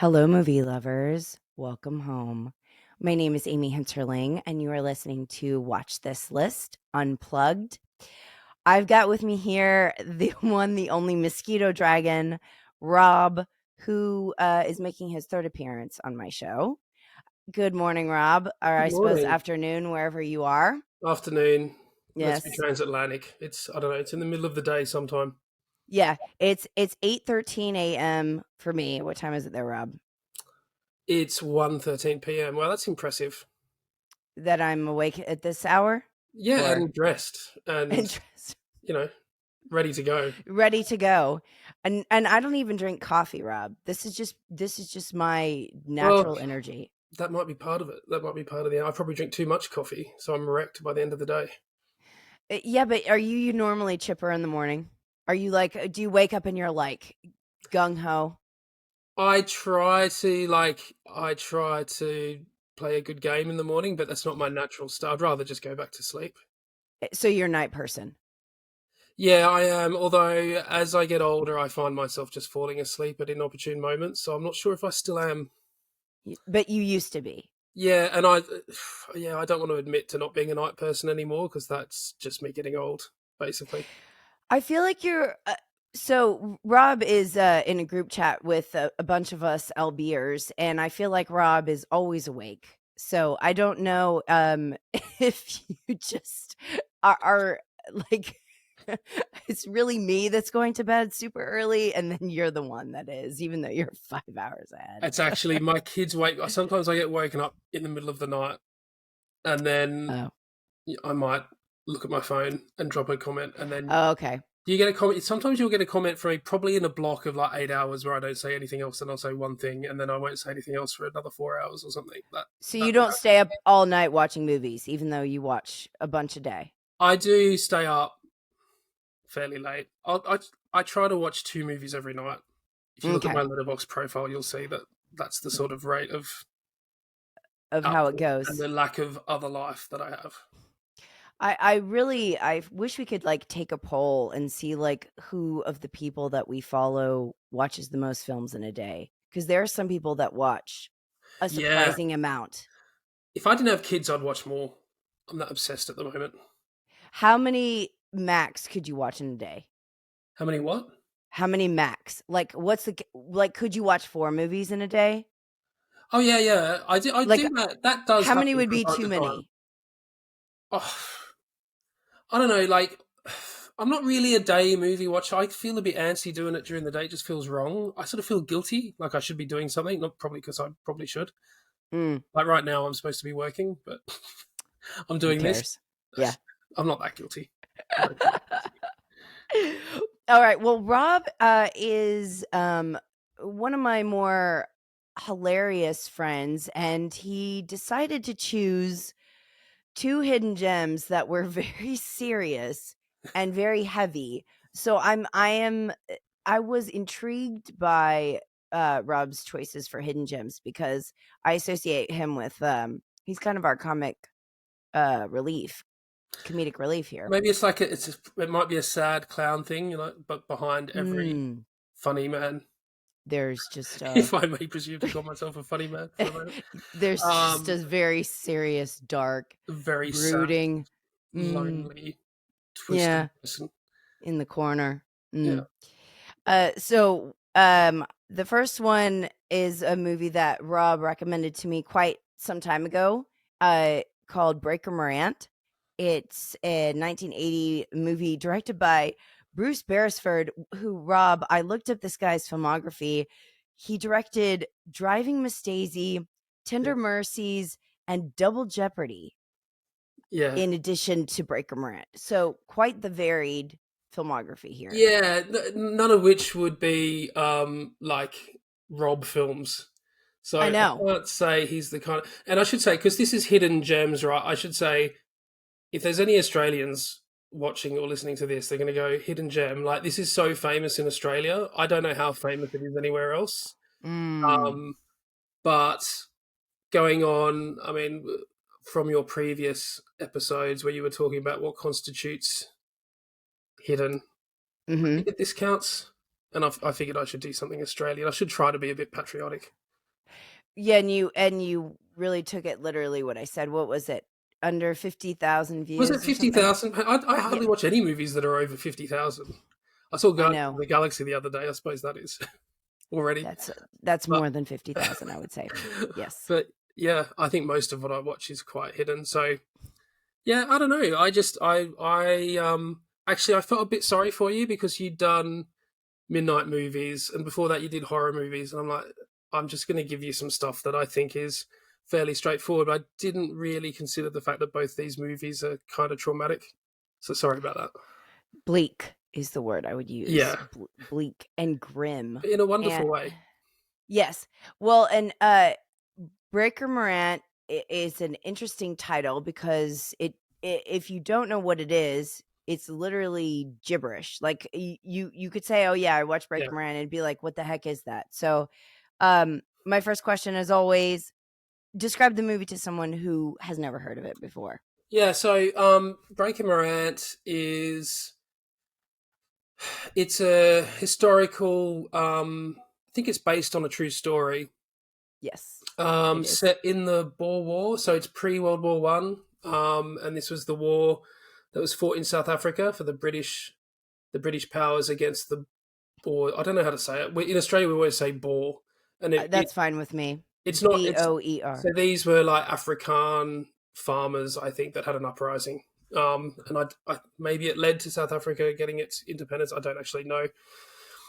Hello, movie lovers. Welcome home. My name is Amy Hinterling, and you are listening to Watch This List Unplugged. I've got with me here the one, the only mosquito dragon, Rob, who is making his third appearance on my show. Good morning, Rob, or Good I suppose morning. afternoon, wherever you are. Afternoon. Let's be Yes. transatlantic. I don't know, it's in the middle of the day sometime. Yeah, it's 8:13 a.m. for me. What time is it there, Rob? It's 1:13 p.m. Well, that's impressive. That I'm awake at this hour? Yeah, Or and dressed and, interest? you know, ready to go. Ready to go. And I don't even drink coffee, Rob. This is just my Well, natural energy. that might be part of it. That might be part of the I probably drink too much coffee, so I'm wrecked by the end of the day. Yeah, but are you normally chipper in the morning? Are you like do you wake up and you're like gung ho? I try to play a good game in the morning, but that's not my natural style. I'd rather just go back to sleep. So you're a night person. Yeah, I am. Although as I get older, I find myself just falling asleep at inopportune moments. So I'm not sure if I still am. But you used to be. Yeah, yeah, I don't want to admit to not being a night person anymore because that's just me getting old, basically. I feel like you're so Rob is in a group chat with a bunch of us LBers, and I feel like Rob is always awake. So I don't know if you just are like it's really me that's going to bed super early, and then you're the one that is, even though you're 5 hours ahead. It's actually my kids wake. Sometimes I get woken up in the middle of the night, and then Oh, I might look at my phone and drop a comment, and then oh okay. you get a comment. Sometimes you'll get a comment from me, probably in a block of like 8 hours, where I don't say anything else, and I'll say one thing, and then I won't say anything else for another 4 hours or something. So That you will don't happen. stay up all night watching movies, even though you watch a bunch a day. I do stay up fairly late. I try to watch 2 movies every night. If you look at Okay, my Letterboxd profile, you'll see that that's the sort of rate of of how it output and goes. the lack of other life that I have. I wish we could like take a poll and see like who of the people that we follow watches the most films in a day. Because there are some people that watch a Yeah, surprising amount. if I didn't have kids, I'd watch more. I'm that obsessed at the moment. How many max could you watch in a day? How many what? How many max? Like what's the like could you watch 4 movies in a day? Oh yeah, yeah. I Like do that. That does how many happen would from be time too to time. many? Oh, I don't know. Like, I'm not really a day movie watcher. I feel a bit antsy doing it during the day. It just feels wrong. I sort of feel guilty, like I should be doing something. Not probably because I probably should. Mm, Like right now, I'm supposed to be working, but I'm who doing this. cares? Yeah. I'm not that guilty. All right. Well, Rob is one of my more hilarious friends, and he decided to choose two hidden gems that were very serious and very heavy. So I was intrigued by Rob's choices for hidden gems because I associate him with he's kind of our relief, comedic relief here. Maybe it's like it might be a sad clown thing, but behind every Mm, funny man, there's just if I may presume to call myself a funny man for a moment, there's just a um, very serious, dark, very sad, brooding, mm, lonely, twisted yeah, person. in the corner. Yeah, Mm. The first one is a movie that Rob recommended to me quite some time ago, called Breaker Morant. It's a 1980 movie directed by Bruce Beresford, who, Rob, I looked up this guy's filmography. He directed Driving Miss Daisy, yeah, Tender Mercies, and Double Jeopardy, yeah. in addition to Breaker Morant. So quite the varied filmography here. Yeah, none of which would be like Rob films. So I I know. can't say he's the kind of, and I should say because this is hidden gems, right? I should say if there's any Australians watching or listening to this, they're going to go hidden gem. Like this is so famous in Australia. I don't know how famous it is anywhere else. Mm. Um, but going on, I mean, from your previous episodes where you were talking about what constitutes hidden, I Mhm. think this counts. And I figured I should do something Australian. I should try to be a bit patriotic. Yeah, and you really took it literally what I said. What was it? Under 50,000 Was it views or something? 50,000? I Yeah, hardly watch any movies that are over 50,000. I saw I Guardians of know. the Galaxy the other day. I suppose that is already. That's But more than 50,000, I would say. Yes. but yeah, I think most of what I watch is quite hidden. So yeah, I don't know. I actually I felt a bit sorry for you because you'd done midnight movies, and before that you did horror movies. And I'm like, I'm just going to give you some stuff that I think is fairly straightforward. I didn't really consider the fact that both these movies are kind of traumatic. So sorry about that. Bleak is the word I would use. Yeah, Bleak and grim. in a And wonderful way. yes. Well, and Breaker Morant is an interesting title because if you don't know what it is, it's literally gibberish. Like you could say, "Oh yeah, I watched Yeah, Breaker Morant," and be like, "What the heck is that?" So, my first question is always describe the movie to someone who has never heard of it before. yeah. So Breaking Morant is it's a historical. I think it's based on a true story. Yes, it is. Set in the Boer War, so it's pre World War One, and this was the war that was fought in South Africa for the British powers against the Boer. I don't know how to say it. In Australia, we always say Boer, and That's fine with me. it's not. It's so BOER. these were like Afrikaan farmers, I think, that had an uprising. And maybe it led to South Africa getting its independence. I don't actually know.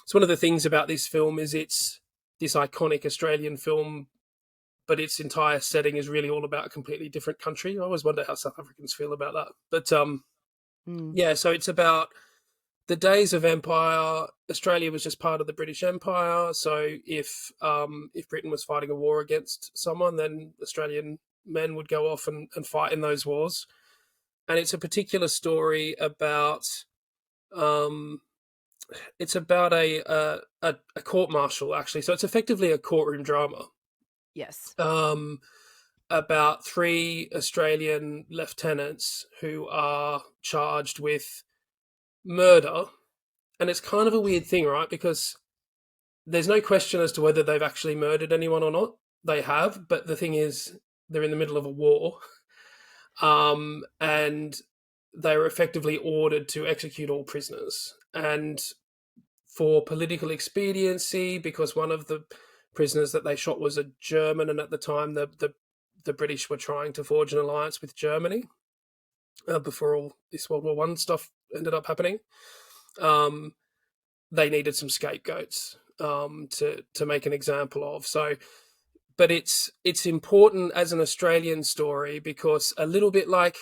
So one of the things about this film is it's this iconic Australian film, but its entire setting is really all about a completely different country. I always wonder how South Africans feel about that. But Mm, yeah, so it's about the days of empire. Australia was just part of the British Empire. So if Britain was fighting a war against someone, then Australian men would go off and fight in those wars. And it's a particular story about um, it's about a court martial actually. So it's effectively a courtroom drama. yes. Um, about three Australian lieutenants who are charged with murder. And it's kind of a weird thing, right? Because there's no question as to whether they've actually murdered anyone or not. They have, but the thing is, they're in the middle of a war, and they were effectively ordered to execute all prisoners. And for political expediency, because one of the prisoners that they shot was a German, and at the time the British were trying to forge an alliance with Germany before all this World War One stuff ended up happening. Um, they needed some scapegoats to make an example of. So, but it's important as an Australian story because a little bit like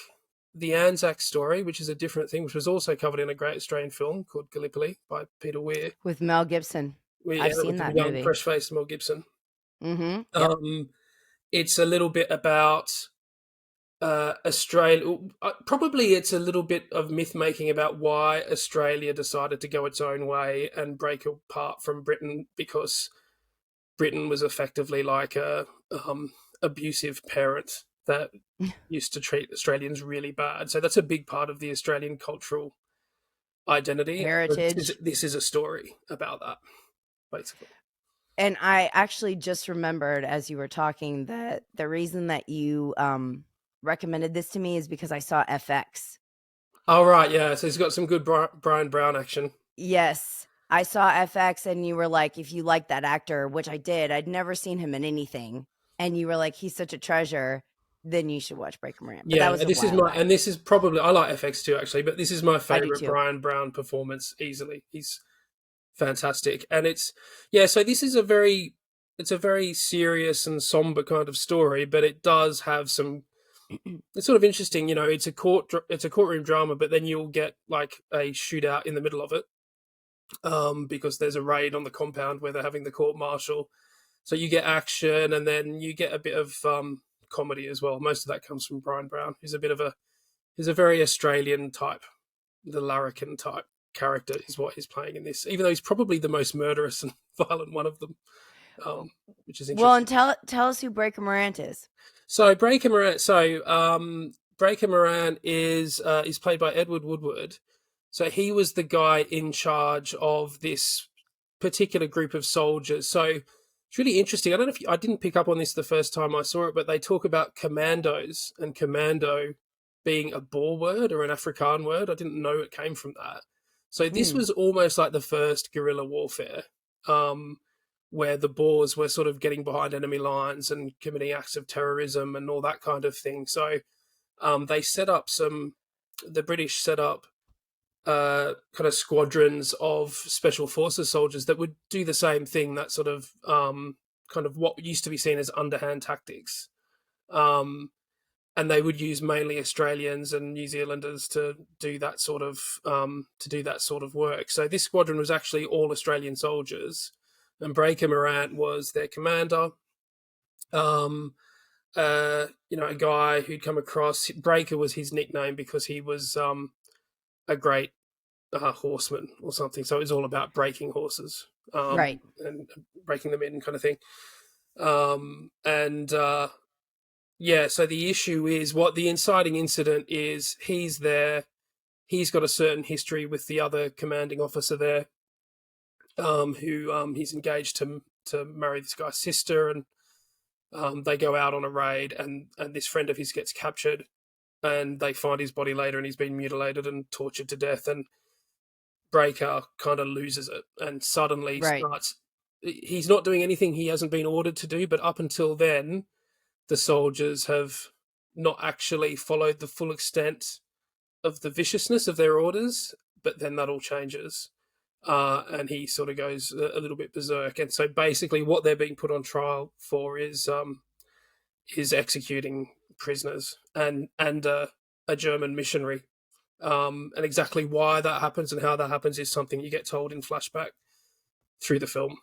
the Anzac story, which is a different thing, which was also covered in a great Australian film called Gallipoli by Peter Weir, With Mel Gibson. I've with seen the that young, movie. fresh-faced Mel Gibson. Mhm. Yep. Um, it's a little bit about Australia. Probably it's a little bit of myth making about why Australia decided to go its own way and break apart from Britain because Britain was effectively like a abusive parent that used to treat Australians really bad. So that's a big part of the Australian cultural identity. Heritage. This is a story about that, basically. And I actually just remembered as you were talking that the reason that you, recommended this to me is because I saw FX. Oh right, yeah. So he's got some good Brian Brown action. Yes. I saw FX and you were like, "If you like that actor," which I did, I'd never seen him in anything, and you were like, "He's such a treasure, then you should watch Breaker Morant." But that Yeah, was a while back. this is probably I like FX too actually, but this is my I do favorite too. Brian Brown performance easily. He's fantastic, and it's yeah. So this is a very it's a very serious and somber kind of story, but it does have some. It's sort of interesting, you know. It's a courtroom drama, but then you'll get like a shootout in the middle of it, because there's a raid on the compound where they're having the court martial. So you get action, and then you get a bit of comedy as well. Most of that comes from Brian Brown, who's he's a very Australian type, the larrikin type character is what he's playing in this. Even though he's probably the most murderous and violent one of them, which is Well, interesting. and tell us who Breaker Morant is. So Breaker Moran is played by Edward Woodward. So he was the guy in charge of this particular group of soldiers. So It's really interesting. I don't know if I didn't pick up on this the first time I saw it, but they talk about commandos and commando being a Boer word or an Afrikaan word. I didn't know it came from that. So this Hmm. was almost like the first guerrilla warfare, um, where the Boers were sort of getting behind enemy lines and committing acts of terrorism and all that kind of thing. So they set up some. The British set up kind of squadrons of special forces soldiers that would do the same thing. That sort of kind of what used to be seen as underhand tactics, um, and they would use mainly Australians and New Zealanders to do that sort of work. So this squadron was actually all Australian soldiers, and Breaker Morant was their commander. Um, a guy who'd come across Breaker was his nickname because he was a great horseman or something. So it was all about breaking horses Right. and breaking them in, kind of thing. And yeah, so the issue is what the inciting incident is. He's there. He's got a certain history with the other commanding officer there, who he's engaged to marry this guy's sister, and they go out on a raid, and this friend of his gets captured, and they find his body later, and he's been mutilated and tortured to death, and Breaker kind of loses it and suddenly Right. starts. He's not doing anything he hasn't been ordered to do, but up until then, the soldiers have not actually followed the full extent of the viciousness of their orders. But then that all changes, and he sort of goes a little bit berserk. And so basically, what they're being put on trial for is executing prisoners and a German missionary. And exactly why that happens and how that happens is something you get told in flashback through the film.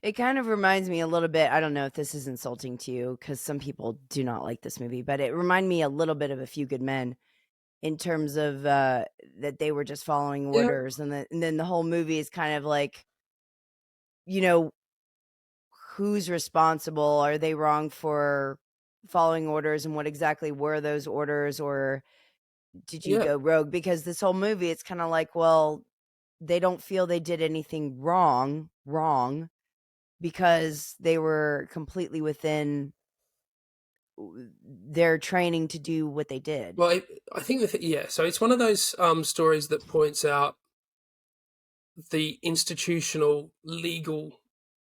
It kind of reminds me a little bit. I don't know if this is insulting to you because some people do not like this movie, but it reminded me a little bit of A Few Good Men in terms of that they were just following Yeah, orders, and then the whole movie is kind of like, you know, who's responsible? Are they wrong for following orders, and what exactly were those orders, or did you yeah. go rogue? Because this whole movie, it's kind of like, well, they don't feel they did anything wrong because they were completely within their training to do what they did. Well, I think yeah. So it's one of those stories that points out the institutional legal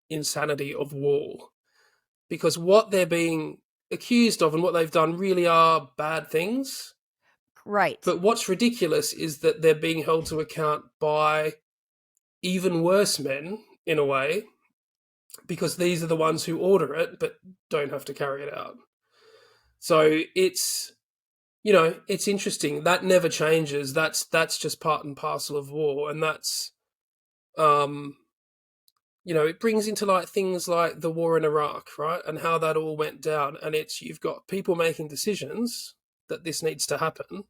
insanity of war, because what they're being accused of and what they've done really are bad things. Right. But what's ridiculous is that they're being held to account by even worse men in a way, because these are the ones who order it but don't have to carry it out. So it's interesting. That never changes. That's just part and parcel of war, and that's um it brings into like things like the war in Iraq, right? And how that all went down. And it's you've got people making decisions that this needs to happen.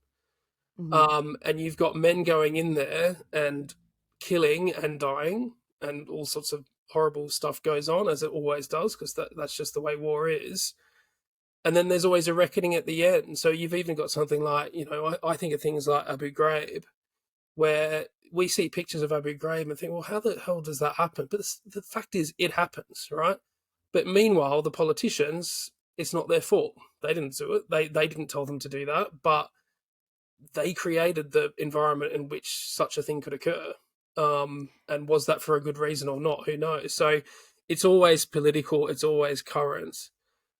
Mhm. And you've got men going in there and killing and dying, and all sorts of horrible stuff goes on, as it always does, because that's just the way war is. And then there's always a reckoning at the end. So you've even got something like, I think of things like Abu Ghraib, where we see pictures of Abu Ghraib and think, well, how the hell does that happen? But the fact is, it happens, right? But meanwhile, the politicians, it's not their fault. They didn't do it. They didn't tell them to do that, but they created the environment in which such a thing could occur. And was that for a good reason or not? Who knows? So it's always political. It's always current.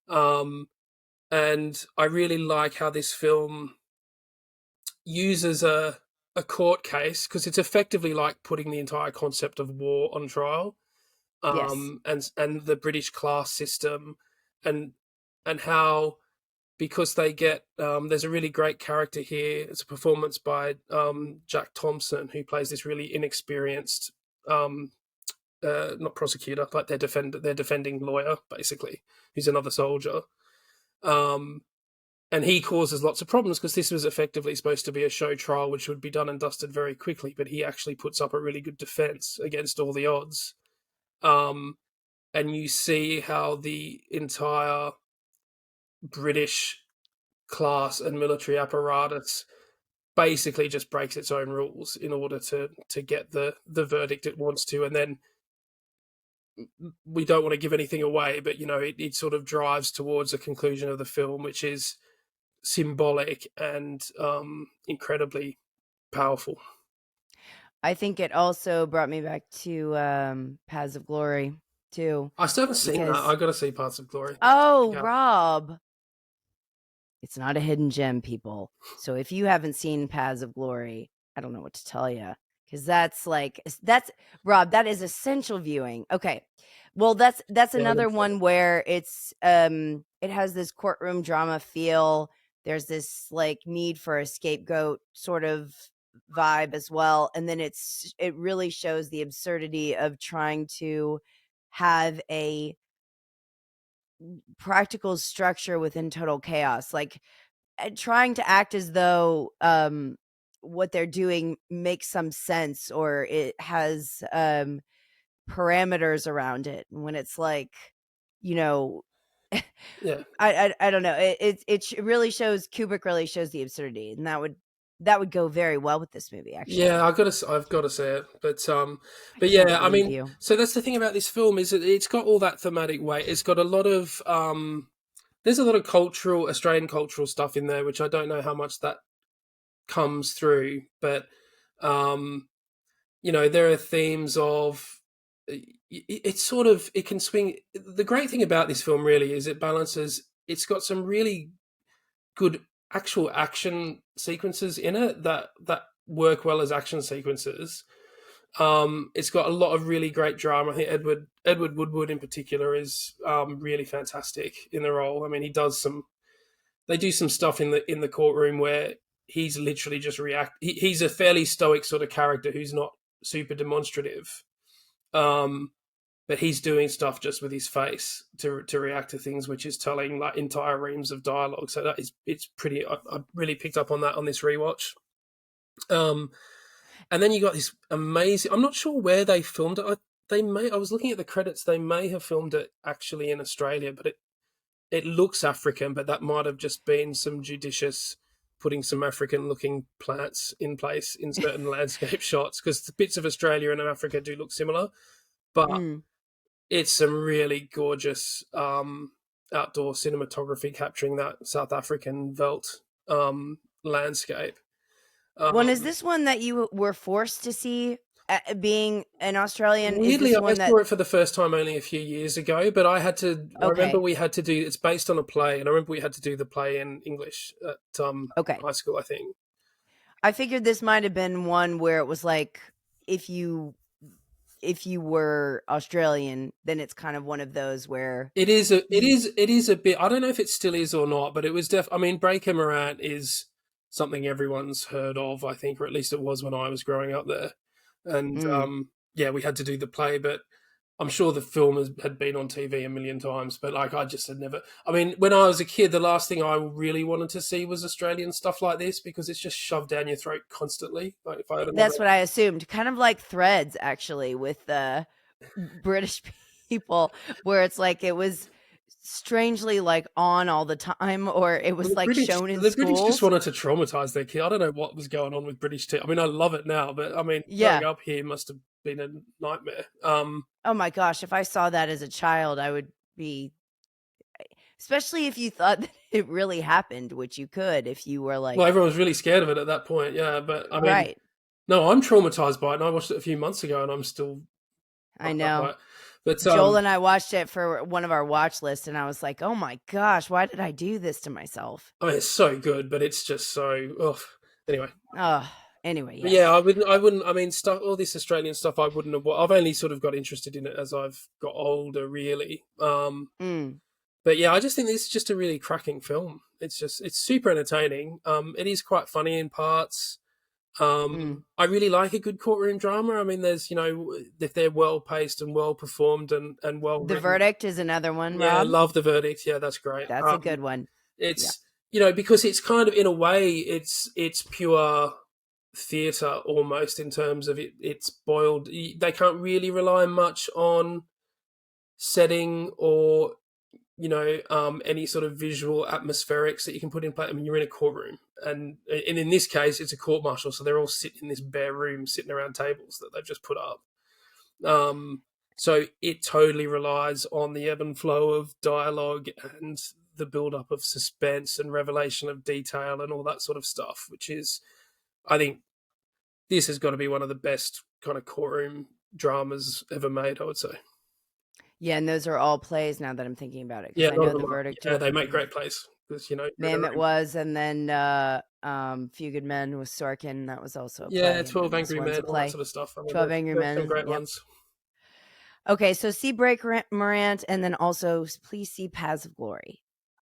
Um, and I really like how this film uses a court case, because it's effectively like putting the entire concept of war on trial, Yes. and the British class system, and how, because they get there's a really great character here. It's a performance by Jack Thompson, who plays this really inexperienced um, not prosecutor, like their defending lawyer, basically, who's another soldier. Um, and he causes lots of problems because this was effectively supposed to be a show trial which would be done and dusted very quickly, but he actually puts up a really good defense against all the odds. Um, and you see how the entire British class and military apparatus basically just breaks its own rules in order to get the verdict it wants to, and then we don't want to give anything away, but it sort of drives towards a conclusion of the film, which is symbolic and incredibly powerful. I think it also brought me back to Paths of Glory too, I still haven't seen that. because I got to see Parts of Glory. oh, Yeah. Rob, it's not a hidden gem, people. So if you haven't seen Paths of Glory, I don't know what to tell you, because that's Rob. That is essential viewing. Okay, well that's Yeah, I another gotta see one it. where it has this courtroom drama feel. There's this like need for a scapegoat sort of vibe as well, and then it really shows the absurdity of trying to have a practical structure within total chaos, like trying to act as though what they're doing makes some sense or it has parameters around it, when it's like, you know, Yeah. I don't know, really shows, Kubrick really shows the absurdity, and that would go very well with this movie, Yeah, actually. I've got to say it, I but can't yeah, I believe mean, you. so that's the thing about this film is that it's got all that thematic weight. It's got a lot of there's a lot of Australian cultural stuff in there, which I don't know how much that comes through, but um, there are themes of it's sort of it can swing. The great thing about this film really is it balances. It's got some really good actual action sequences in it that work well as action sequences. It's got a lot of really great drama. I think Edward Woodward in particular is really fantastic in the role. I mean, he does some. They do some stuff in the courtroom where he's literally just react. He's a fairly stoic sort of character who's not super demonstrative, um, but he's doing stuff just with his face to react to things, which is telling like entire reams of dialogue. So it's pretty. I really picked up on that on this rewatch. Um, and then you got this amazing. I'm not sure where they filmed it. I was looking at the credits. They may have filmed it actually in Australia, but it looks African. But that might have just been some judicious putting some African looking plants in place in certain landscape shots, because the bits of Australia and Africa do look similar. But Mm. it's some really gorgeous outdoor cinematography capturing that South African veldt landscape. Well, is Um, this one that you were forced to see, being an Australian? Is Weirdly, this I one that saw it for the first time only a few years ago, but I had to. I remember okay, we had to do. It's based on a play, and I remember we had to do the play in English at okay. high school, I think. I figured this might have been one where it was like, if you if you were Australian, then it's kind of one of those where you It is a bit. I don't know if it still is or not, but it was I mean, Breaker Morant is something everyone's heard of, I think, or at least it was when I was growing up there. And mm, yeah, we had to do the play, but I'm sure the film had been on TV a million times. But like, I just had never. I mean, when I was a kid, the last thing I really wanted to see was Australian stuff like this, because it's just shoved down your throat constantly. Like, if I had another. that's what I assumed. Kind of like Threads, actually, with the British people, where it's like it was strangely like on all the time, or it Well, was like shown in The British just schools. wanted to traumatize their kid. I don't know what was going on with British. I mean, I love it now, but I mean, growing Yeah. up here must have been a nightmare. Oh my gosh, if I saw that as a child, I would be, especially if you thought that it really happened, which you could if you were Well, like, everyone was really scared of it at that point. Yeah, but I mean, right. no, I'm traumatized by it, and I watched it a few months ago, and I'm still I fucked up by know. it. But Joel and I watched it for one of our watch lists, and I was like, "Oh my gosh, why did I do this to myself?" I mean, it's so good, but it's just so. Ugh. Anyway, Oh, anyway, but yeah, yes. I wouldn't. I mean, stuff. All this Australian stuff, I wouldn't have. I've only sort of got interested in it as I've got older, really. Mm, But yeah, I just think this is just a really cracking film. It's super entertaining. It is quite funny in parts. mm. I really like a good courtroom drama. I mean, there's if they're well paced and well performed and well The written. Verdict is another one, Yeah, Rob. love The Verdict. Yeah, that's great. That's a good one. Yeah. It's because it's kind of in a way it's pure theatre almost in terms of it's boiled. They can't really rely much on setting or any sort of visual atmospherics that you can put in place. I mean, you're in a courtroom, and in this case, it's a court martial, so they're all sitting in this bare room, sitting around tables that they've just put up. Um, So it totally relies on the ebb and flow of dialogue and the build up of suspense and revelation of detail and all that sort of stuff, which is, I think, this has got to be one of the best kind of courtroom dramas ever made, I would say. Yeah, and those are all plays now that I'm thinking about it, because Yeah, I a lot know of The them are. Verdict Yeah, of they make great plays because, Ma'am It Was, and then Few Good Men with Sorkin. That was also a yeah, play, and 12 then this Angry one's a Men, all that play. sort of stuff. I mean, 12 Angry there's some Men. great Yep. ones. Okay, so see Break Morant, and then also please see Paths of Glory.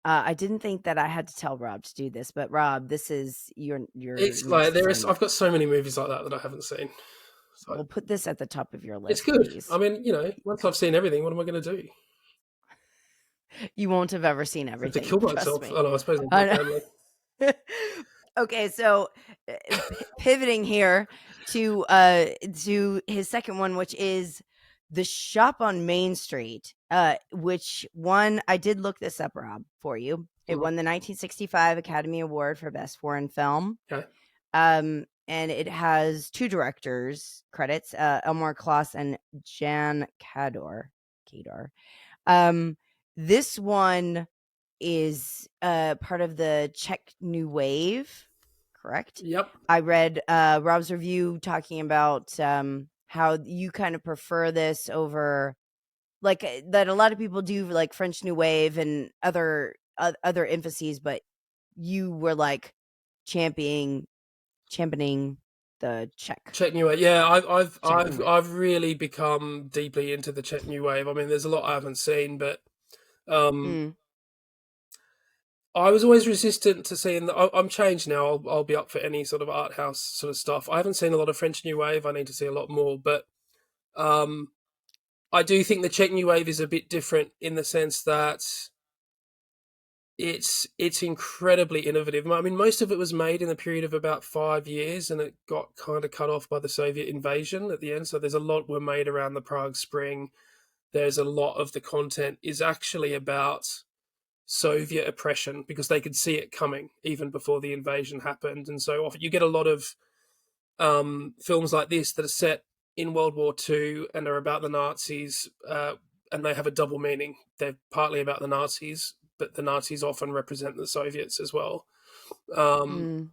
I didn't think that I had to tell Rob to do this, but Rob, this is your It's like next I've assignment. got so many movies like that I haven't seen. So We'll put this at the top of your it's list, good. I please. mean, once I've seen everything, what am I going to do? You won't have ever seen I have to everything, kill trust myself. me. Oh no, I suppose I've got I family. know. Okay, so pivoting here to his second one, which is The Shop on Main Street, which won. I did look this up, Rob, for you. It Mhm. won the 1965 Academy Award for Best Foreign Film. Okay. And it has two directors credits, Elmore Kloss and Jan Kador. This one is part of the Czech New Wave, correct? Yep. I read Rob's review talking about how you kind of prefer this over, like, that a lot of people do, like French New Wave and other emphases, but you were like championing the Czech Czech New Wave. Yeah, New Wave. I've really become deeply into the Czech New Wave. I mean, there's a lot I haven't seen, but um, Mm. I was always resistant to seeing that. I'm changed now. I'll be up for any sort of art house sort of stuff. I haven't seen a lot of French New Wave. I need to see a lot more, but um, I do think the Czech New Wave is a bit different in the sense that it's incredibly innovative. I mean, most of it was made in a period of about 5 years, and it got kind of cut off by the Soviet invasion at the end. So there's a lot were made around the Prague Spring. There's a lot of the content is actually about Soviet oppression because they could see it coming even before the invasion happened. And so often you get a lot of films like this that are set in World War II and are about the Nazis, and they have a double meaning. They're partly about the Nazis, but the Nazis often represent the Soviets as well. Um,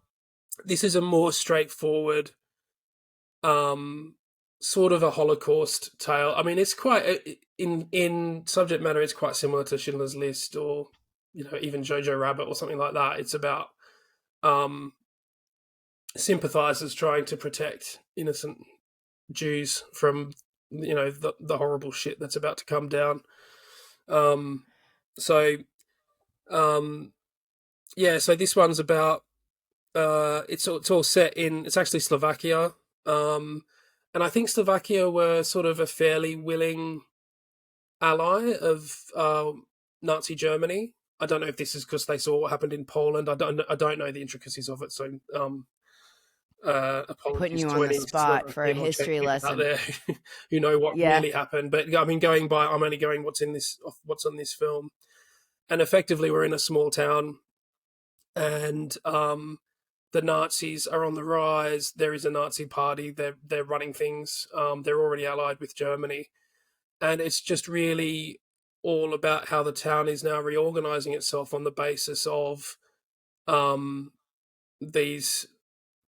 Mm. this is a more straightforward, sort of a Holocaust tale. I mean, it's quite in subject matter. It's quite similar to Schindler's List or even Jojo Rabbit or something like that. It's about um, sympathizers trying to protect innocent Jews from the horrible shit that's about to come down. Um, so um, yeah, so this one's about it's all set in it's actually Slovakia, and I think Slovakia were sort of a fairly willing ally of Nazi Germany. I don't know if this is because they saw what happened in Poland. I don't know the intricacies of it, so Putting apologies you to on the any spot for a Slovakian or Czech history people out lesson. there who know what Yeah. really happened. But I mean, I'm only going what's on this film, and effectively we're in a small town, and the Nazis are on the rise. There is a Nazi party. They're running things. They're already allied with Germany, and it's just really all about how the town is now reorganizing itself on the basis of um, these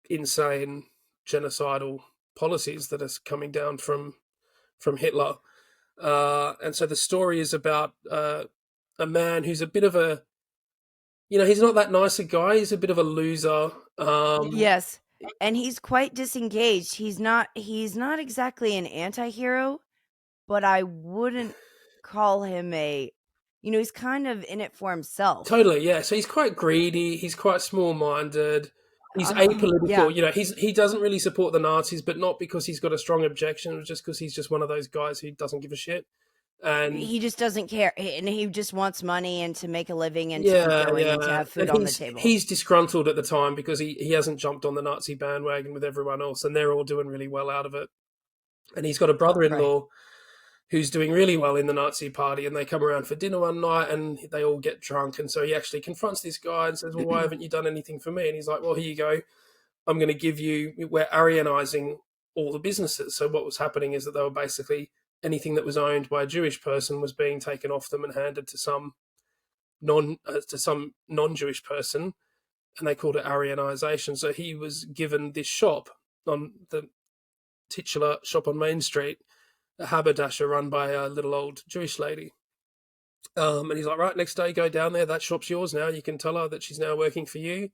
insane genocidal policies that are coming down from Hitler. And so the story is about a man who's a bit of a, he's not that nice a guy. He's a bit of a loser. Yes. And he's quite disengaged. He's not exactly an anti-hero, but I wouldn't call him he's kind of in it for himself. Totally, yeah. So he's quite greedy. He's quite small-minded. He's apolitical. Yeah. He doesn't really support the Nazis, but not because he's got a strong objection, just because he's just one of those guys who doesn't give a shit. And He just doesn't care, and he just wants money and to make a living and to keep yeah, going and to yeah. have food And on the he's table. he's disgruntled at the time because he hasn't jumped on the Nazi bandwagon with everyone else, and they're all doing really well out of it. And he's got a Right. brother-in-law who's doing really well in the Nazi party, and they come around for dinner one night and they all get drunk, and so he actually confronts this guy and says, well, why haven't you done anything for me? And he's like, well, here you go, I'm going to give you, we're Aryanizing all the businesses. So what was happening is that they were basically anything that was owned by a Jewish person was being taken off them and handed to some non-Jewish person, and they called it Aryanization. So he was given this shop on the titular shop on Main Street, a haberdasher run by a little old Jewish lady. And he's like, right, next day, go down there. That shop's yours now. You can tell her that she's now working for you.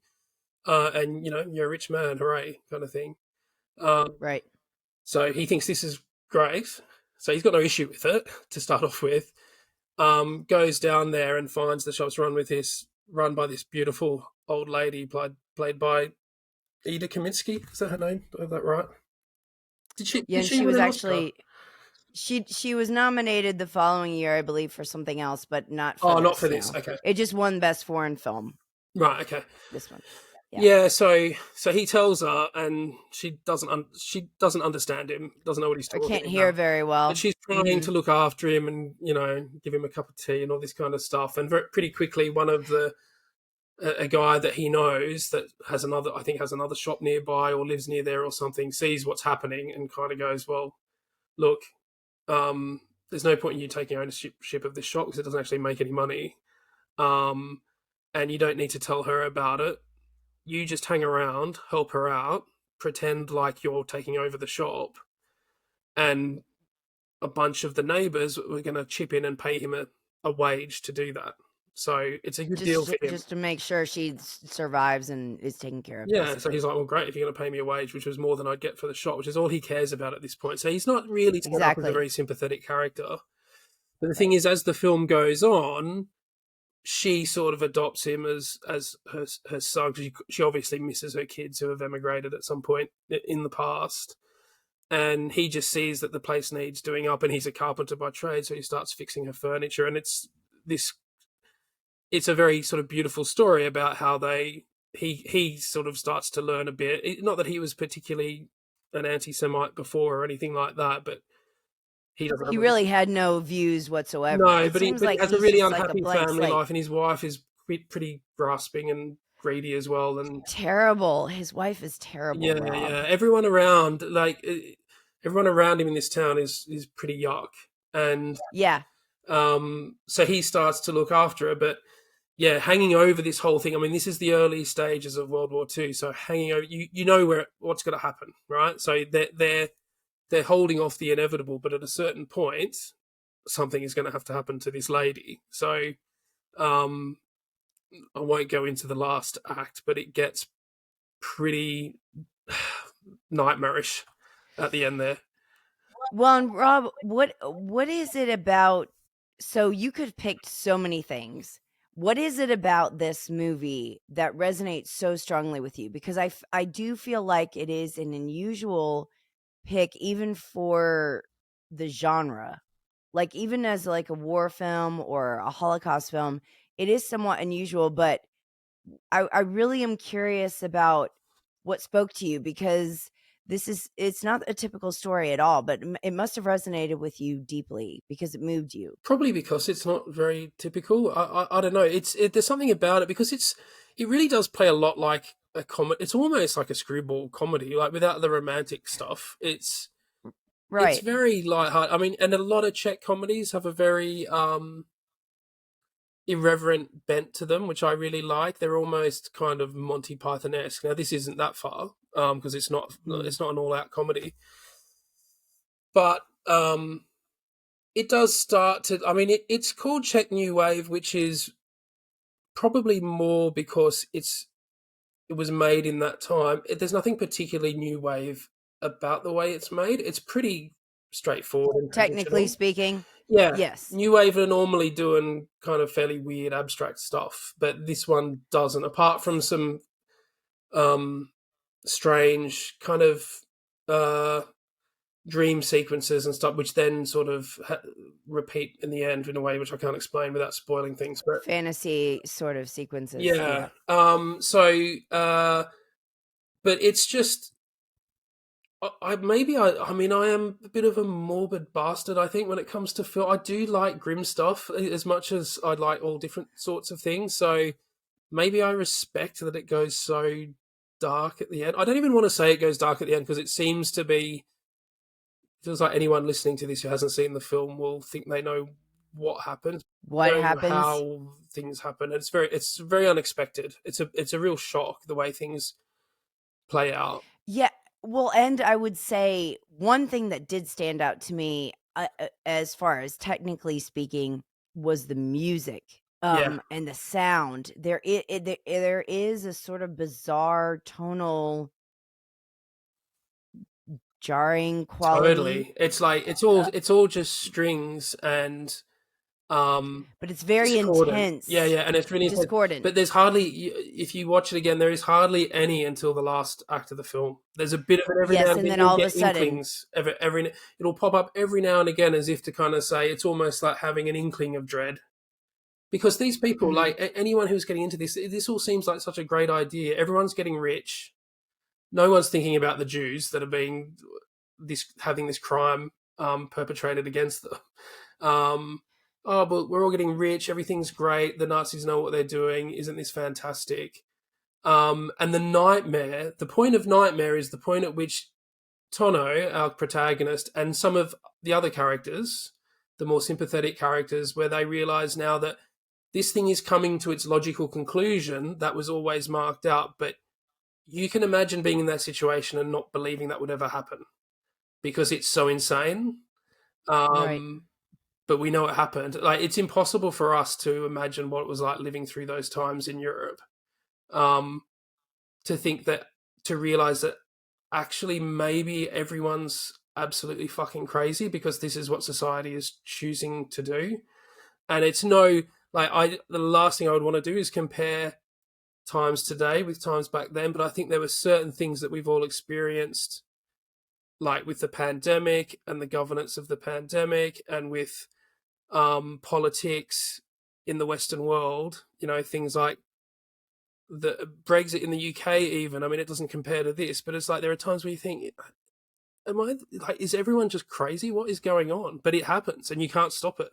And, you're a rich man, hooray, kind of thing. Right. So he thinks this is great. So he's got no issue with it to start off with. Goes down there and finds the shop's run by this beautiful old lady played by Ida Kaminsky. Is that her name? Do I have that right? Yeah, Did and she she win was an Oscar? actually she was nominated the following year, I believe, for something else, but not for Oh, not for this. this. No, Okay. it just won Best Foreign Film. Right. Okay. This one, yeah. Yeah. So he tells her, and she doesn't understand him. Doesn't know what he's I talking can't hear about. very well. But she's trying to look after him and give him a cup of tea and all this kind of stuff. And pretty quickly, one of a guy that he knows that has another shop nearby or lives near there or something, sees what's happening and kind of goes, well, look, there's no point in you taking ownership of this shop because it doesn't actually make any money. And you don't need to tell her about it. You just hang around, help her out, pretend like you're taking over the shop, and a bunch of the neighbors were going to chip in and pay him a wage to do that. So it's a good deal for him. Just to make sure she survives and is taken care of. Yeah, basically. so he's like, well, great, if you're going to pay me a wage, which was more than I'd get for the shop, which is all he cares about at this point. So he's not really set up as a very sympathetic character. But the thing is, as the film goes on, she sort of adopts him as her son, because she obviously misses her kids who have emigrated at some point in the past. And he just sees that the place needs doing up, and he's a carpenter by trade, so he starts fixing her furniture. And it's a very sort of beautiful story about how he sort of starts to learn a bit. Not that he was particularly an anti-Semite before or anything like that, but he really had no views whatsoever. No, but he has a really unhappy family life, and his wife is pretty grasping and greedy as well. And terrible. His wife is terrible. Yeah, Rob. yeah. Everyone around him in this town is pretty yuck, and yeah. So he starts to look after her, but yeah, hanging over this whole thing. I mean, this is the early stages of World War II, so hanging over, you know what's going to happen, right? So they're holding off the inevitable, but at a certain point, something is going to have to happen to this lady. So, I won't go into the last act, but it gets pretty nightmarish at the end there. Well, and Rob, what is it about? So you could have picked so many things. What is it about this movie that resonates so strongly with you? Because I do feel like it is an unusual pick, even for the genre. Like, even as like a war film or a Holocaust film, it is somewhat unusual. But I really am curious about what spoke to you, because it's not a typical story at all, but it must have resonated with you deeply because it moved you. Probably because it's not very typical. I don't know. There's something about it, because it really does play a lot like a comedy. It's almost like a screwball comedy, like without the romantic stuff. It's very lighthearted. I mean, and a lot of Czech comedies have a very irreverent bent to them, which I really like. They're almost kind of Monty Python-esque. Now, this isn't that far, because it's not an all-out comedy, but it does start to. I mean, it's called Czech New Wave, which is probably more because it was made in that time. There's nothing particularly new wave about the way it's made. It's pretty straightforward and technically speaking. Yeah. Yes. New Wave are normally doing kind of fairly weird abstract stuff, but this one doesn't, apart from some strange kind of dream sequences and stuff, which then sort of repeat in the end in a way which I can't explain without spoiling things. But fantasy sort of sequences. Yeah. But it's just, I am a bit of a morbid bastard, I think, when it comes to film. I do like grim stuff as much as I like all different sorts of things. So maybe I respect that it goes so dark at the end. I don't even want to say it goes dark at the end, because it seems to be feels like anyone listening to this who hasn't seen the film will think they know what happens, What know happens? how things happen. And it's very unexpected. It's a real shock the way things play out. Yeah, well, and I would say one thing that did stand out to me, as far as technically speaking, was the music, Yeah, and the sound. There is a sort of bizarre tonal jarring quality, totally. It's like uh, it's all just strings and um but it's very discordant. Yeah, intense, yeah, and it's really intense. discordant. But there's hardly, if you watch it again, there is hardly any until the last act of the film. There's a bit of it every now Yes, and and again. then You'll all of get a sudden inklings of it it'll pop up every now and again as if to kind of say it's almost like having an inkling of dread. Because these people, mhm, like anyone who's getting into this all seems like such a great idea. Everyone's getting rich. No one's thinking about the Jews that are being this having this crime perpetrated against them. Um, oh, but we're all getting rich. Everything's great. The Nazis know what they're doing. Isn't this fantastic? And the point of Nightmare is the point at which Tono, our protagonist, and some of the other characters, the more sympathetic characters, where they realize now that this thing is coming to its logical conclusion that was always marked out. But you can imagine being in that situation and not believing that would ever happen because it's so insane. right. Um, but we know it happened. Like it's impossible for us to imagine what it was like living through those times in Europe. Um, to think that to realize that actually maybe everyone's absolutely fucking crazy because this is what society is choosing to do, and it's no like I the last thing I would want to do is compare times today with times back then. But I think there were certain things that we've all experienced, like with the pandemic and the governance of the pandemic, and with politics in the Western world. You know, things like the Brexit in the UK. Even I mean, it doesn't compare to this, but it's like there are times where you think, "Am I like? Is everyone just crazy? What is going on?" But it happens, and you can't stop it.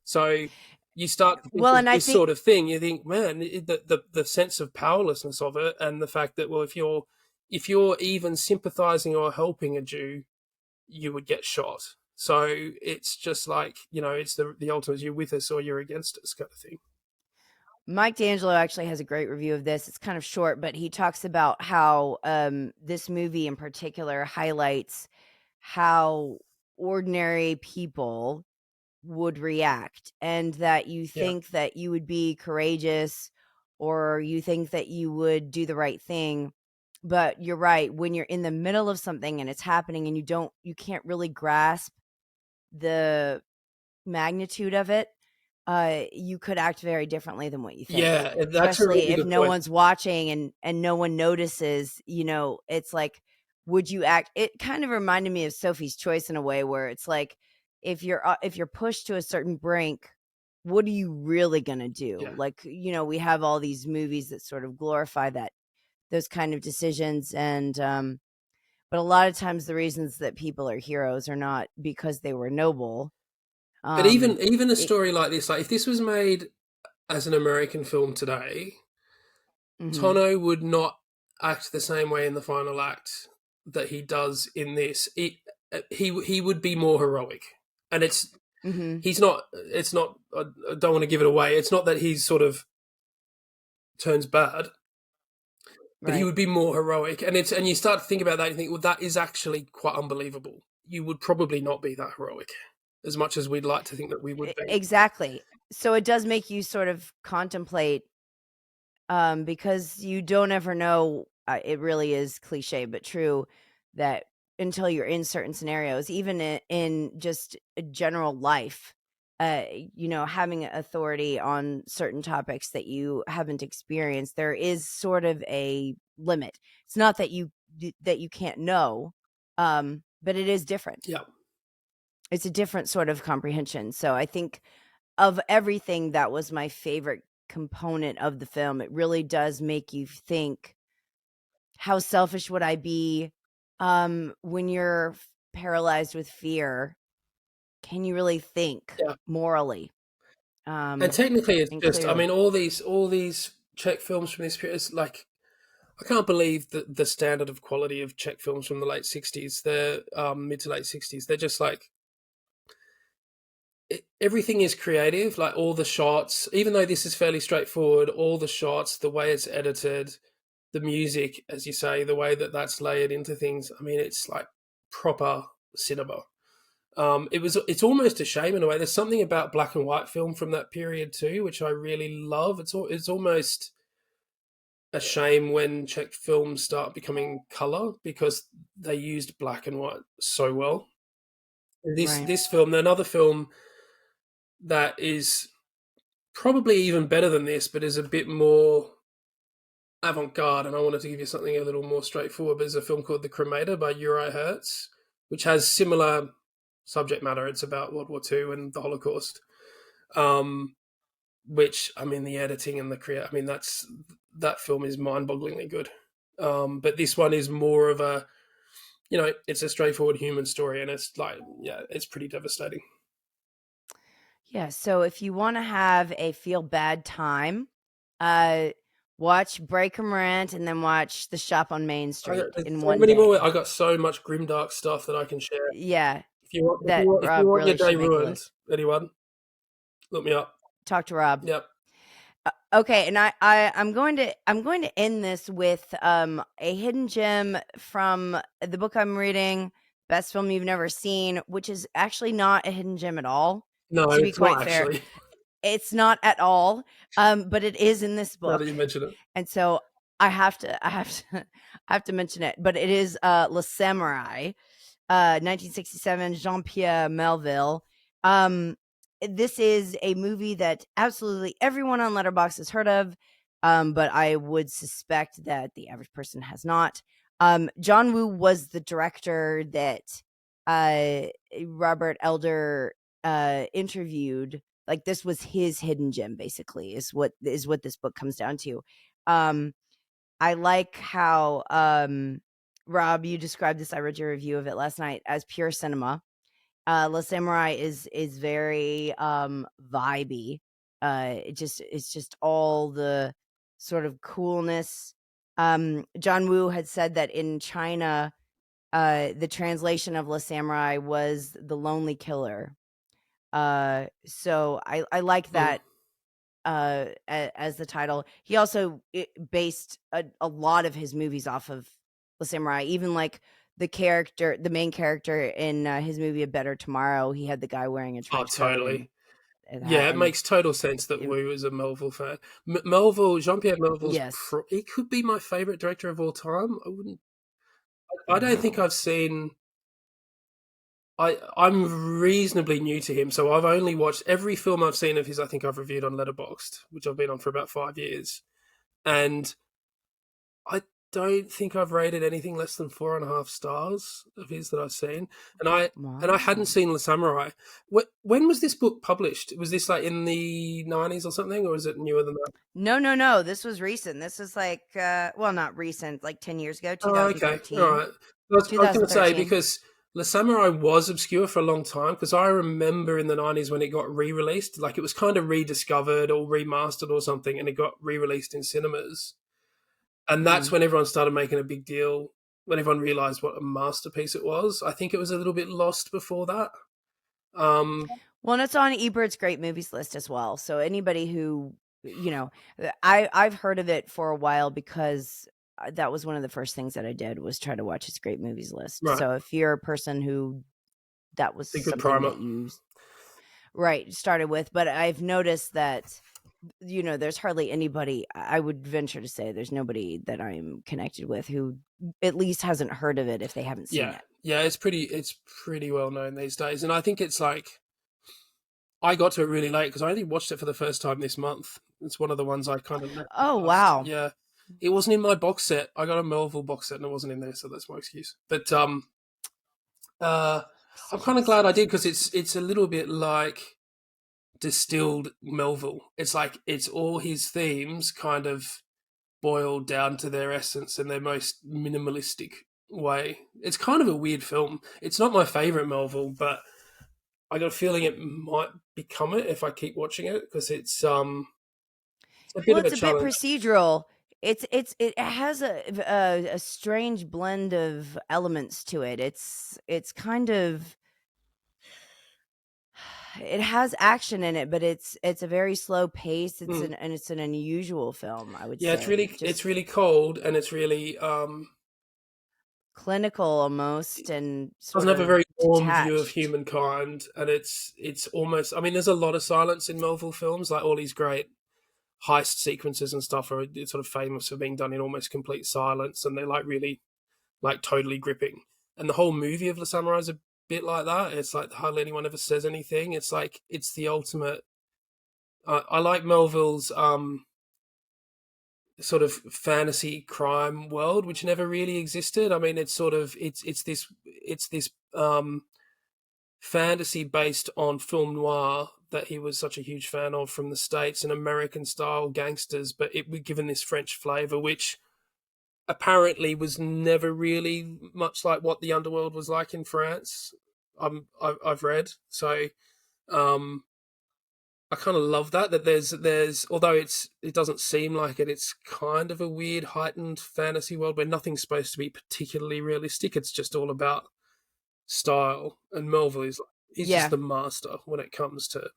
So you start to think Well, of and I this think sort of thing. You think, man, the sense of powerlessness of it, and the fact that well, if you're even sympathizing or helping a Jew, you would get shot. So it's just like it's the ultimate: you're with us or you're against us kind of thing. Mike D'Angelo actually has a great review of this. It's kind of short, but he talks about how this movie in particular highlights how ordinary people would react, and that you Yeah, think that you would be courageous or you think that you would do the right thing. But you're right, when you're in the middle of something and it's happening and you can't really grasp the magnitude of it, you could act very differently than what you think. yeah, that's a Especially really if good no point. one's watching and no one notices, it's like, would you act it kind of reminded me of Sophie's Choice in a way where it's like, if you're pushed to a certain brink, what are you really gonna do? Yeah. Like, we have all these movies that sort of glorify those kind of decisions, and, but a lot of times the reasons that people are heroes are not because they were noble. But Um, even a it story like this, like if this was made as an American film today, Mhm, Tono would not act the same way in the final act that he does in this. He would be more heroic, and mhm, he's not. It's not. I don't want to give it away. It's not that he's sort of turns bad, but he right. would be more heroic. And you start to think about that. And you think, well, that is actually quite unbelievable. You would probably not be that heroic, as much as we'd like to think that we would be. Exactly. So it does make you sort of contemplate, because you don't ever know, it really is cliche but true, that until you're in certain scenarios, even in just a general life, having authority on certain topics that you haven't experienced, there is sort of a limit. It's not that you can't know, but it is different. Yeah. It's a different sort of comprehension. So I think of everything, that was my favorite component of the film. It really does make you think, how selfish would I be, when you're paralyzed with fear? Can you really think Yeah. morally, And technically, it's and just. I clearly? mean, all these Czech films from this period is like I can't believe the standard of quality of Czech films from the late '60s. They're mid to late '60s. They're just like everything is creative. Like all the shots, even though this is fairly straightforward, all the shots, the way it's edited, the music, as you say, the way that that's layered into things. I mean, it's like proper cinema. It's almost a shame in a way. There's something about black and white film from that period too, which I really love. It's almost a shame when Czech films start becoming color because they used black and white so well. This Right. this film, another film that is probably even better than this, but is a bit more avant-garde. And I wanted to give you something a little more straightforward. But there's a film called The Cremator by Uri Hertz, which has similar subject matter. It's about World War II and the Holocaust. Um, which I mean, the editing and the I mean, that film is mind-bogglingly good. But this one is more of a, it's a straightforward human story, and it's like, yeah, it's pretty devastating. Yeah, so if you wanna have a feel bad time, uh, watch Break 'em Rant and then watch The Shop on Main Street There's in so one many more. day. I got so much grimdark stuff that I can share. Yeah, If you Rob want your really day should make a ruined, list. anyone, look me up. Talk to Rob. Yep. Okay, and I'm going to end this with, a hidden gem from the book I'm reading, Best Film You've Never Seen, which is actually not a hidden gem at all, No, to be it's quite not fair. actually. It's not at all, but it is in this Now that book, you mention it. and so I have to mention it, but it is, Le Samurai, 1967, Jean-Pierre Melville. Um, this is a movie that absolutely everyone on Letterboxd has heard of, but I would suspect that the average person has not. John Woo was the director that uh, Robert Elder interviewed. Like this was his hidden gem, basically, is what this book comes down to. Um, I like how, Rob, you described this. I read your review of it last night as pure cinema. La Samurai is very vibey. It's just all the sort of coolness. John Woo had said that in China, the translation of La Samurai was the lonely killer. So I like Mm. that as the title. He also based a lot of his movies off of the samurai. Even like the main character in his movie A Better Tomorrow, he had the guy wearing a Oh, trench coat totally. and Yeah, hat. it And makes total sense that it, Wu is a Melville fan. Melville, Jean-Pierre Melville's, yes, he could be my favorite director of all time. I don't think I've seen. I'm reasonably new to him, so I've only watched every film I've seen of his. I think I've reviewed on Letterboxd, which I've been on for about 5 years, and I don't think I've rated anything less than 4.5 stars of his that I've seen. And I hadn't wow. seen The Samurai. When was this book published? Was this like in the '90s or something, or is it newer than that? No, no, no. This was recent. This was like well, not recent, like 10 years ago, Oh, okay, all 2013. right. I was going to say 2013. because The Samurai was obscure for a long time because I remember in the '90s when it got re-released, like it was kind of rediscovered or remastered or something, and it got re-released in cinemas. And that's Mm. when everyone started making a big deal. When everyone realized what a masterpiece it was, I think it was a little bit lost before that. Um, Well, and it's on Ebert's great movies list as well. So anybody who, you know, I've heard of it for a while because that was one of the first things that I did was try to watch his great movies list. right, So if you're a person who that was a good something primer. that you right started with, but I've noticed that there's hardly anybody. I would venture to say there's nobody that I'm connected with who at least hasn't heard of it if they haven't seen Yeah, it. yeah, it's pretty well known these days, and I think it's like I got to it really late because I only watched it for the first time this month. It's one of the ones I kind of left Oh last. wow, Yeah, it wasn't in my box set. I got a Melville box set and it wasn't in there, so that's my excuse. But uh, I'm kind of glad I did because it's a little bit like distilled Melville. It's like it's all his themes kind of boiled down to their essence and their most minimalistic way. It's kind of a weird film. It's not my favorite Melville, but I got a feeling it might become it if I keep watching it because it's a bit Well, of a it's a bit challenge. procedural. it has a strange blend of elements to it. It's kind of it has action in it, but it's a very slow pace. Mm. It's an unusual film, I would Yeah, say. it's Just really cold, and it's really clinical almost and doesn't sort have a of very warm view of detached. humankind, and it's almost. I mean, there's a lot of silence in Melville films, like all these great heist sequences and stuff are sort of famous for being done in almost complete silence, and they're like really like totally gripping. And the whole movie of the Samurai is a bit like that. It's like hardly anyone ever says anything. It's like it's the ultimate. I like Melville's sort of fantasy crime world, which never really existed. I mean, it's sort of it's this fantasy based on film noir that he was such a huge fan of from the States and American style gangsters, but it was given this French flavor, which apparently was never really much like what the underworld was like in France. I've read so. Um, I kind of love that there's although it doesn't seem like it, it's kind of a weird heightened fantasy world where nothing's supposed to be particularly realistic. It's just all about style, and Melville is he's just Yeah. the master when it comes to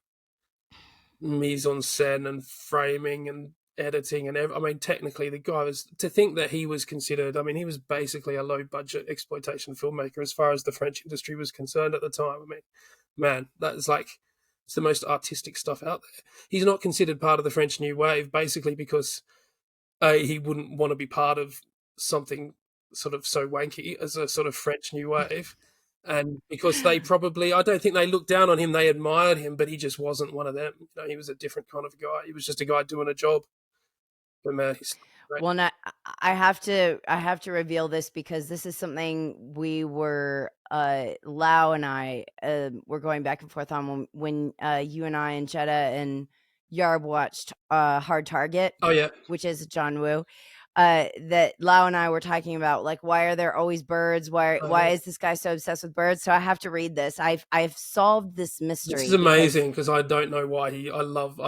mise en scène and framing and editing and I mean, technically, the guy was to think that he was considered. I mean, he was basically a low budget exploitation filmmaker as far as the French industry was concerned at the time. I mean, man, that is like it's the most artistic stuff out there. He's not considered part of the French New Wave, basically because he wouldn't want to be part of something sort of so wanky as a sort of French New Wave. And because they probably, I don't think they looked down on him, they admired him, but he just wasn't one of them. You know, he was a different kind of guy. He was just a guy doing a job. But man, he's great. Well, now I have to reveal this because this is something we were Lau and I were going back and forth on when you and I and Jetta and Yarb watched Hard Target, Oh yeah, which is John Woo. That Lau and I were talking about, like, why are there always birds? Why yeah. is this guy so obsessed with birds? So I have to read this. I've solved this This is mystery because, amazing because I don't know why he. I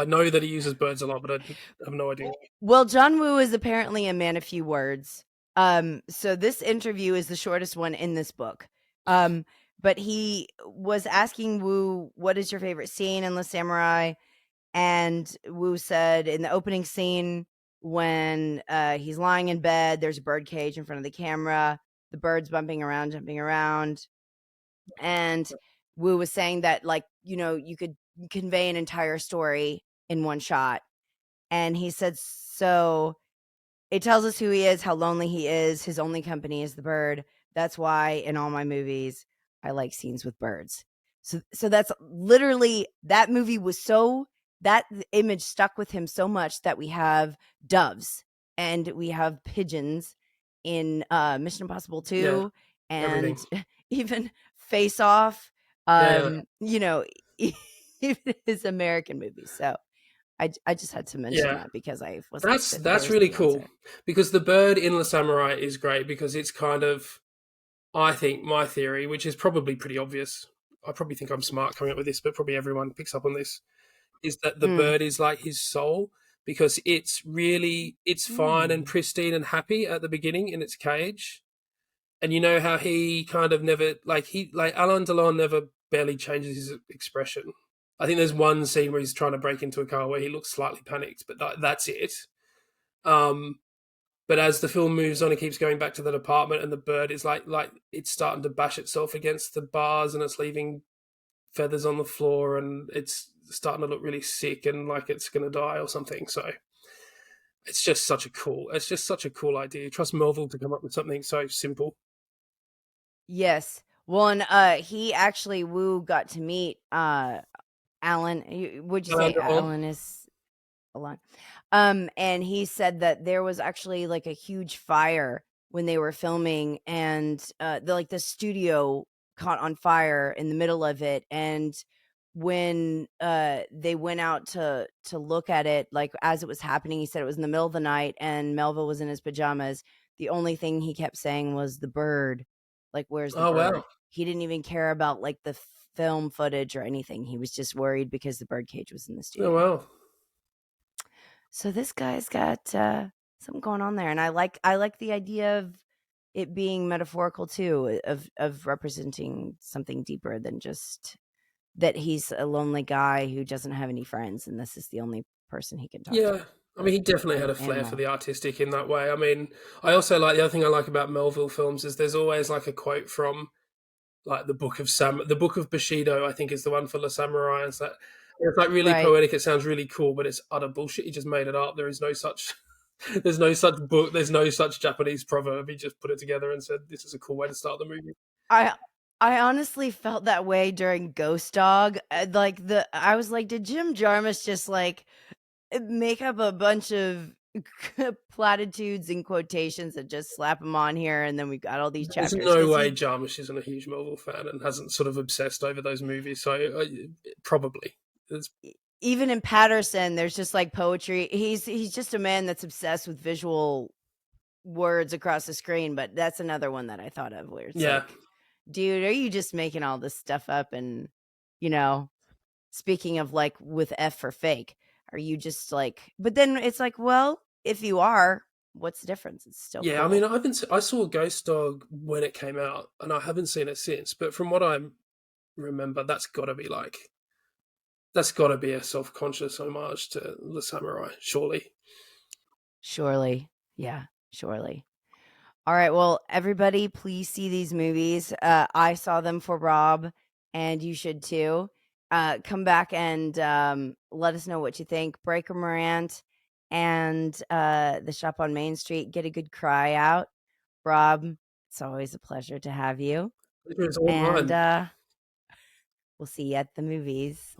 know that he uses birds a lot, but I have no idea why. well, John Woo is apparently a man of few words. So this interview is the shortest one in this book. Um, but he was asking Woo, what is your favorite scene in The Samurai? And Woo said in the opening scene, when he's lying in bed, there's a bird cage in front of the camera, the bird's bumping around, jumping around. And Woo was saying that, like, you could convey an entire story in one shot. And he said, so it tells us who he is, how lonely he is. His only company is the bird. That's why in all my movies, I like scenes with birds. So that's literally, that movie was so, that image stuck with him so much that we have doves and we have pigeons in Mission Impossible Yeah, 2 everything. and even Face Off, Yeah, yeah, you know, even his American movies. So I just had to mention yeah. that because I was like, That's there's really the cool answer. because the bird in the samurai is great because it's kind of I think my theory, which is probably pretty obvious. I probably think I'm smart coming up with this, but probably everyone picks up on this. Is that the Mm. bird is like his soul because it's fine and Mm. pristine and happy at the beginning in its cage, and you know how he kind of never like Alain Delon never barely changes his expression. I think there's one scene where he's trying to break into a car where he looks slightly panicked, but that's it. Um, but as the film moves on, it keeps going back to that apartment, and the bird is like it's starting to bash itself against the bars, and it's leaving feathers on the floor, and it's starting to look really sick and like it's going to die or something. So it's just such a cool idea. Trust Melville to come up with something so simple. Yes. Well, and he actually Wu got to meet Alan. Would you say Alain Delon. Alan is Alan? And he said that there was actually like a huge fire when they were filming, and the studio caught on fire in the middle of it. And when they went out to look at it, like as it was happening, he said it was in the middle of the night, and Melville was in his pajamas. The only thing he kept saying was the bird, like, where's the Oh wow. bird? He didn't even care about like the film footage or anything. He was just worried because the bird cage was in the Oh studio. wow. So this guy's got something going on there, and I like the idea of it being metaphorical too, of representing something deeper than just that he's a lonely guy who doesn't have any friends, and this is the only person he can talk to, Yeah. I mean, like he definitely an had a flair for animal. the artistic in that way. I mean, I also like the other thing I like about Melville films is there's always like a quote from like the Book of Bushido, I think is the one for the samurai. It's like really Right. poetic. It sounds really cool, but it's utter bullshit. He just made it up. There is no such. There's no such book. There's no such Japanese proverb. He just put it together and said, "This is a cool way to start the movie." I I honestly felt that way during Ghost Dog. I was like, did Jim Jarmusch just like make up a bunch of platitudes and quotations and just slap them on here, and then we've got all these There's chapters no because way he Jarmusch isn't a huge Marvel fan and hasn't sort of obsessed over those movies. So probably. It's, even in Patterson, there's just like poetry. He's just a man that's obsessed with visual words across the screen. But that's another one that I thought of where it's yeah, like, dude, are you just making all this stuff up? And you know, speaking of like with F for fake, are you just like? But then it's like, well, if you are, what's the difference? It's still yeah. I mean, cool. I saw Ghost Dog when it came out, and I haven't seen it since. But from what I remember, that's got to be a self-conscious homage to the samurai, surely. Surely, yeah, surely. All right. Well, everybody, please see these movies. I saw them for Rob, and you should too. Come back and let us know what you think. Breaker Morant and the shop on Main Street. Get a good cry out. Rob, it's always a pleasure to have you. It's all And mine. we'll see you at the movies.